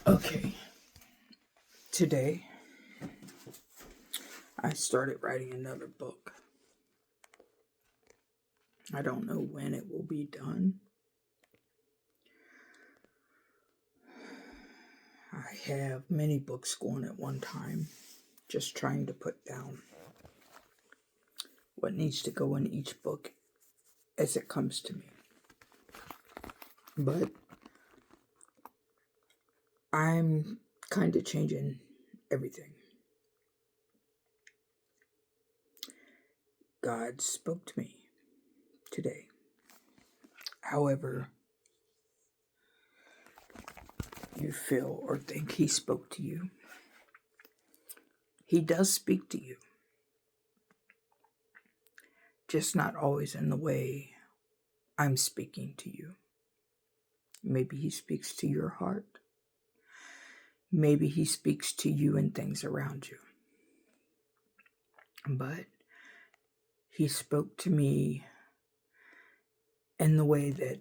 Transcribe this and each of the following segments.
Okay, today I started writing another book. I don't know when it will be done. I have many books going at one time, just trying to put down what needs to go in each book as it comes to me. But I'm kind of changing everything. God spoke to me today. However, you feel or think He spoke to you, He does speak to you, just not always in the way I'm speaking to you. Maybe He speaks to your heart. Maybe He speaks to you and things around you. But He spoke to me in the way that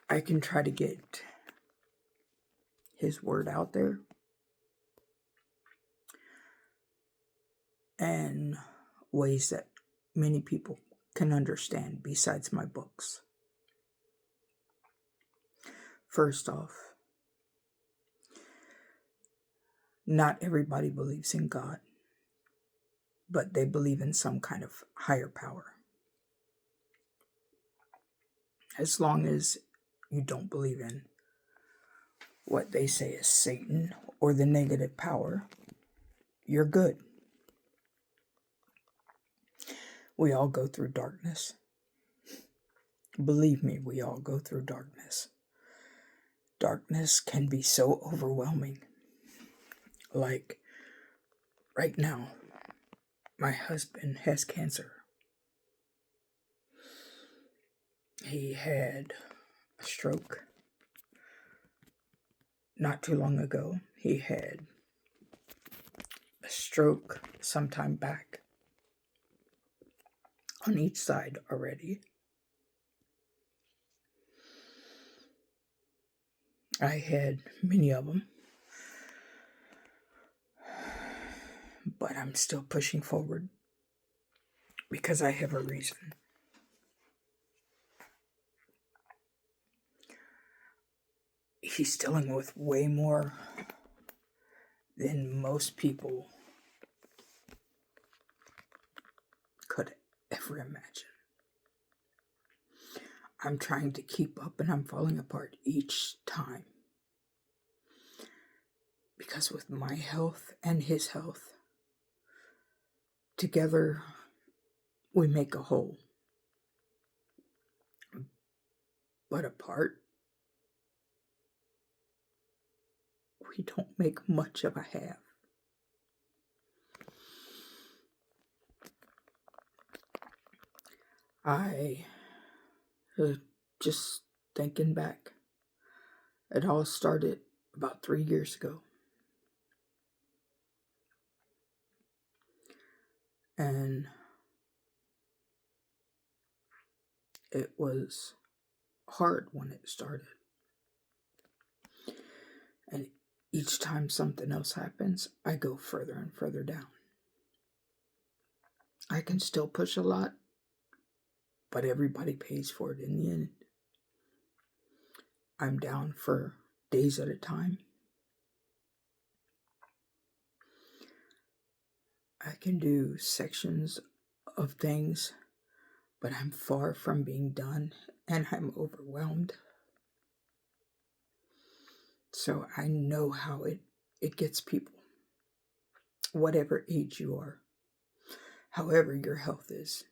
I can try to get His word out there and ways that many people can understand besides my books. First off, not everybody believes in God, but they believe in some kind of higher power. As long as you don't believe in what they say is Satan or the negative power, you're good. We all go through darkness. Believe me, we all go through darkness. Darkness can be so overwhelming. Like right now, my husband has cancer. He had a stroke not too long ago. He had a stroke sometime back on each side already. I had many of them, but I'm still pushing forward because I have a reason. He's dealing with way more than most people could ever imagine. I'm trying to keep up and I'm falling apart each time. Because with my health and his health, together we make a whole. But apart, we don't make much of a half. I just thinking back, it all started about 3 years ago. And it was hard when it started. And each time something else happens, I go further and further down. I can still push a lot, but everybody pays for it in the end. I'm down for days at a time. I can do sections of things, but I'm far from being done and I'm overwhelmed. So I know how it gets people, whatever age you are, however your health is,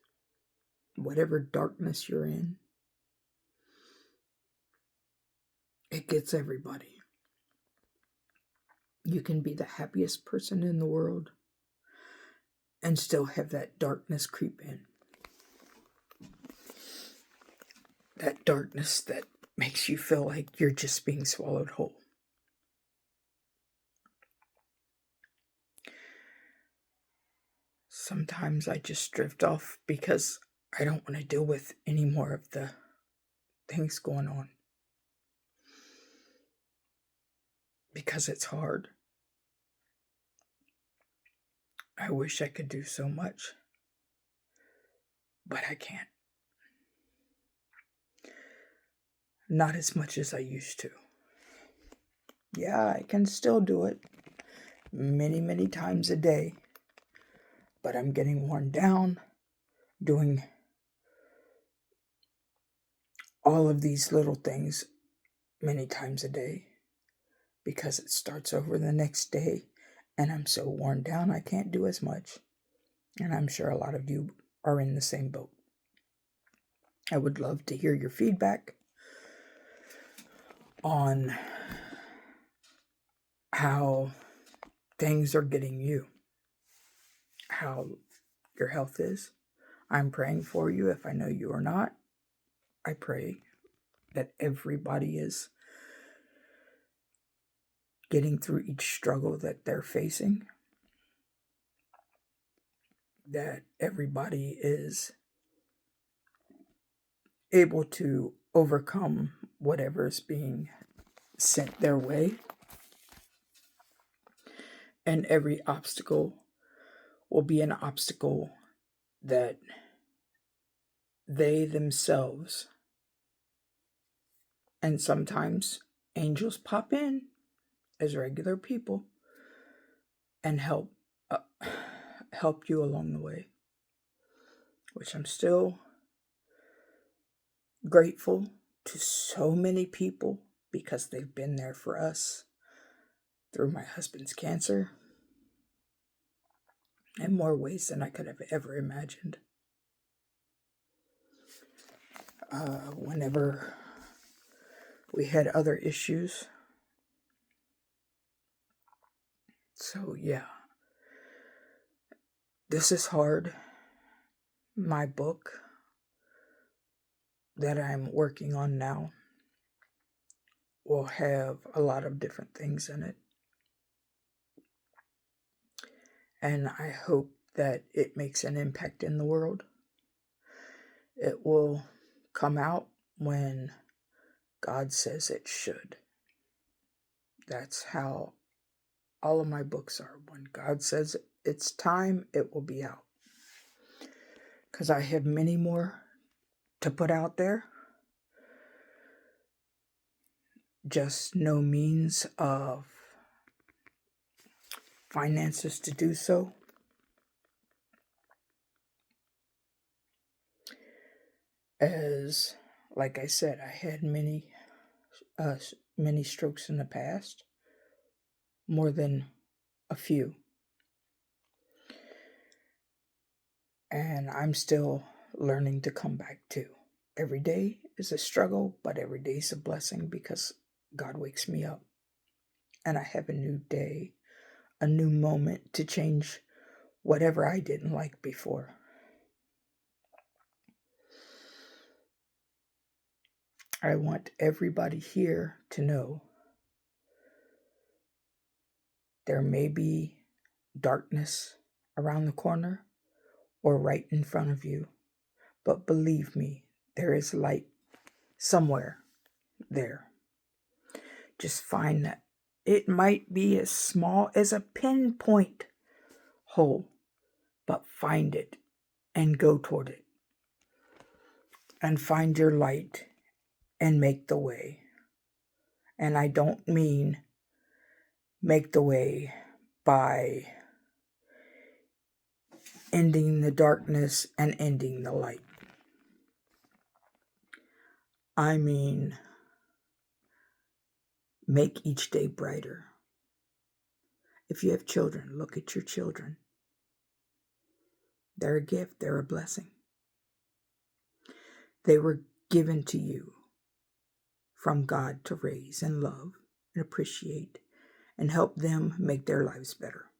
whatever darkness you're in, it gets everybody. You can be the happiest person in the world and still have that darkness creep in. That darkness that makes you feel like you're just being swallowed whole. Sometimes I just drift off because I don't want to deal with any more of the things going on. because it's hard. I wish I could do so much, but I can't. Not as much as I used to. Yeah, I can still do it many, many times a day, but I'm getting worn down doing all of these little things many times a day because it starts over the next day and I'm so worn down I can't do as much. And I'm sure a lot of you are in the same boat. I would love to hear your feedback on how things are getting you, how your health is. I'm praying for you if I know you are not. I pray that everybody is getting through each struggle that they're facing, that everybody is able to overcome whatever is being sent their way, and every obstacle will be an obstacle that they themselves, and sometimes angels pop in as regular people and help you along the way, which I'm still grateful to so many people because they've been there for us through my husband's cancer in more ways than I could have ever imagined. Whenever we had other issues. So yeah, this is hard. My book that I'm working on now will have a lot of different things in it. And I hope that it makes an impact in the world. It will come out when God says it should. That's how all of my books are. When God says it's time, it will be out. Because I have many more to put out there. Just no means of finances to do so. As, like I said, I had many strokes in the past, more than a few. And I'm still learning to come back to. Every day is a struggle, but every day is a blessing because God wakes me up. And I have a new day, a new moment to change whatever I didn't like before. I want everybody here to know there may be darkness around the corner or right in front of you, but believe me, there is light somewhere there. Just find that. It might be as small as a pinpoint hole, but find it and go toward it. And find your light and make the way. And I don't mean make the way by ending the darkness and ending the light. I mean, make each day brighter. If you have children, look at your children. They're a gift, they're a blessing. They were given to you from God to raise and love and appreciate and help them make their lives better.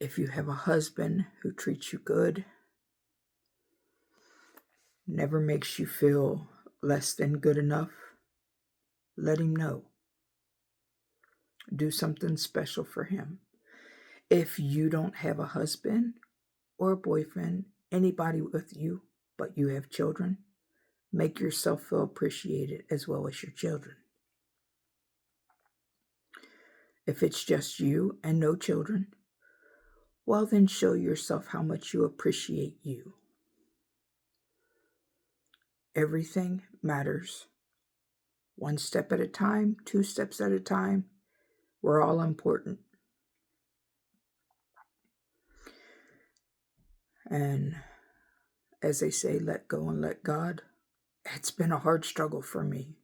If you have a husband who treats you good, never makes you feel less than good enough, let him know. Do something special for him. If you don't have a husband or a boyfriend, anybody with you, but you have children, make yourself feel appreciated as well as your children. If it's just you and no children, well, then show yourself how much you appreciate you. Everything matters. One step at a time, 2 steps at a time. We're all important. And as they say, let go and let God. It's been a hard struggle for me.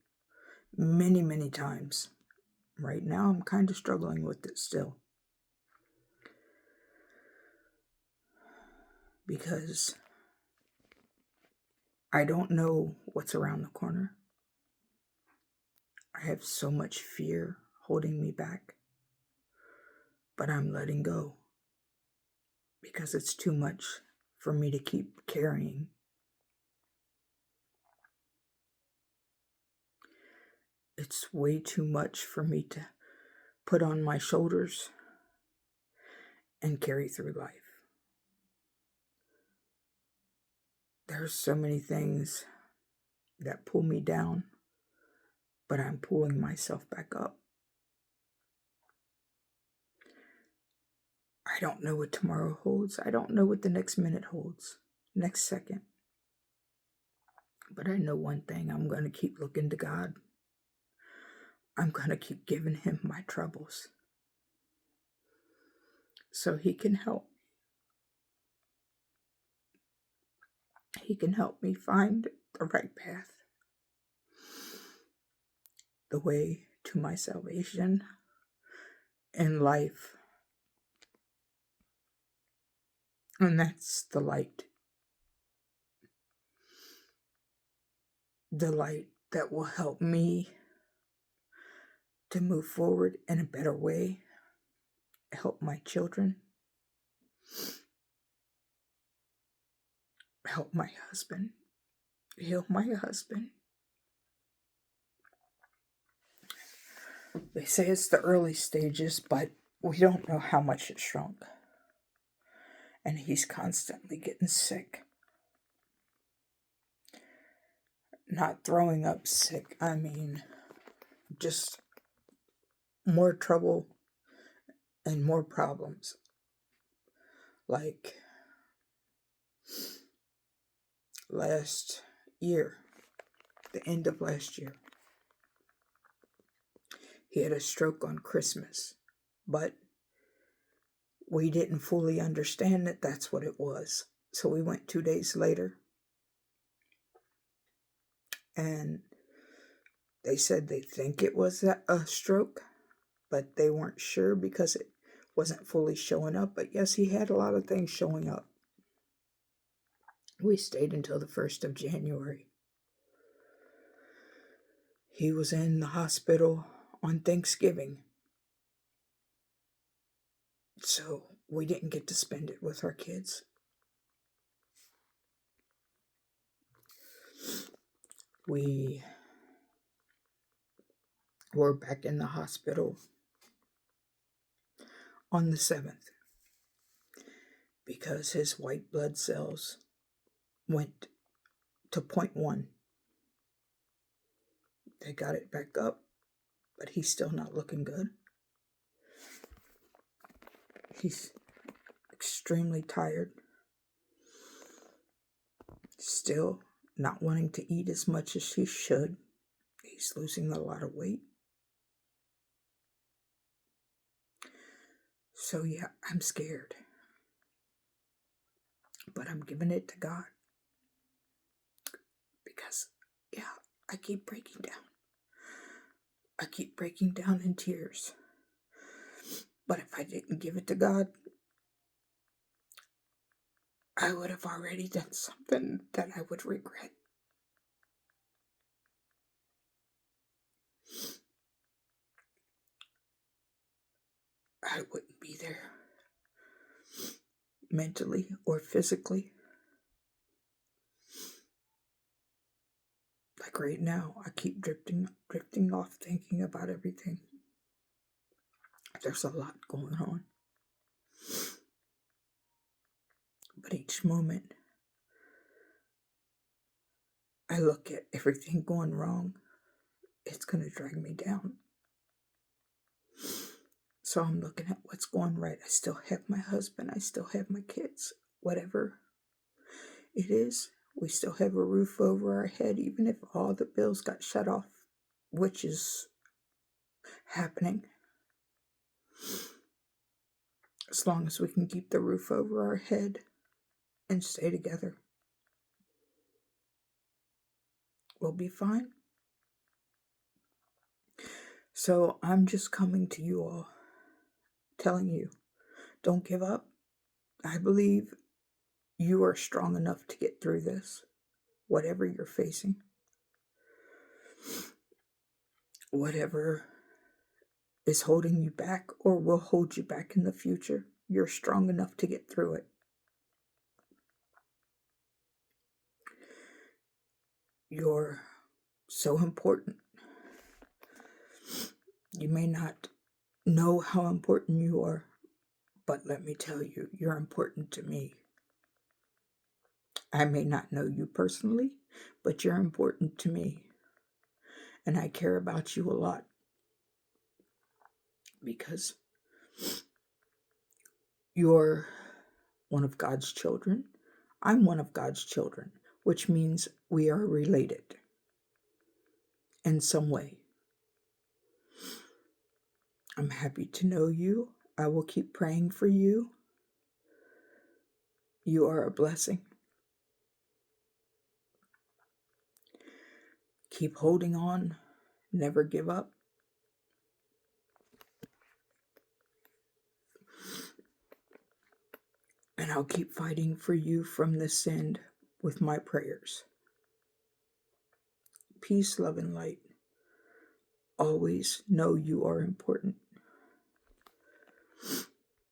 Many, many times. Right now, I'm kind of struggling with it still. Because I don't know what's around the corner. I have so much fear holding me back. But I'm letting go. Because it's too much for me to keep carrying. It's way too much for me to put on my shoulders and carry through life. There's so many things that pull me down, but I'm pulling myself back up. I don't know what tomorrow holds. I don't know what the next minute holds, next second. But I know one thing, I'm going to keep looking to God. I'm going to keep giving him my troubles so he can help. He can help me find the right path, the way to my salvation in life. And that's the light. The light that will help me to move forward in a better way, help my children, help my husband, heal my husband. They say it's the early stages, but we don't know how much it shrunk. And he's constantly getting sick. Not throwing up sick, I mean, just more trouble and more problems. Like last year, the end of last year, he had a stroke on Christmas, but we didn't fully understand that that's what it was. So we went 2 days later, and they said they think it was a stroke, but they weren't sure because it wasn't fully showing up. But yes, he had a lot of things showing up. We stayed until the 1st of January. He was in the hospital on Thanksgiving. So we didn't get to spend it with our kids. We were back in the hospital on the 7th because his white blood cells went to 0.1. They got it back up, but he's still not looking good. He's extremely tired. Still not wanting to eat as much as he should. He's losing a lot of weight. So yeah, I'm scared. But I'm giving it to God. Because, yeah, I keep breaking down. I keep breaking down in tears. But if I didn't give it to God, I would have already done something that I would regret. I wouldn't be there mentally or physically. Like right now, I keep drifting off thinking about everything. There's a lot going on. But each moment, I look at everything going wrong, it's going to drag me down. So I'm looking at what's going right. I still have my husband. I still have my kids. Whatever it is, we still have a roof over our head, even if all the bills got shut off, which is happening. As long as we can keep the roof over our head and stay together, we'll be fine. So I'm just coming to you all, telling you, don't give up. I believe you are strong enough to get through this, whatever you're facing, whatever is holding you back or will hold you back in the future. You're strong enough to get through it. You're so important. You may not know how important you are, but let me tell you, you're important to me. I may not know you personally, but you're important to me. And I care about you a lot because you're one of God's children. I'm one of God's children, which means we are related in some way. I'm happy to know you. I will keep praying for you. You are a blessing. Keep holding on. Never give up. And I'll keep fighting for you from this end with my prayers. Peace, love, and light. Always know you are important.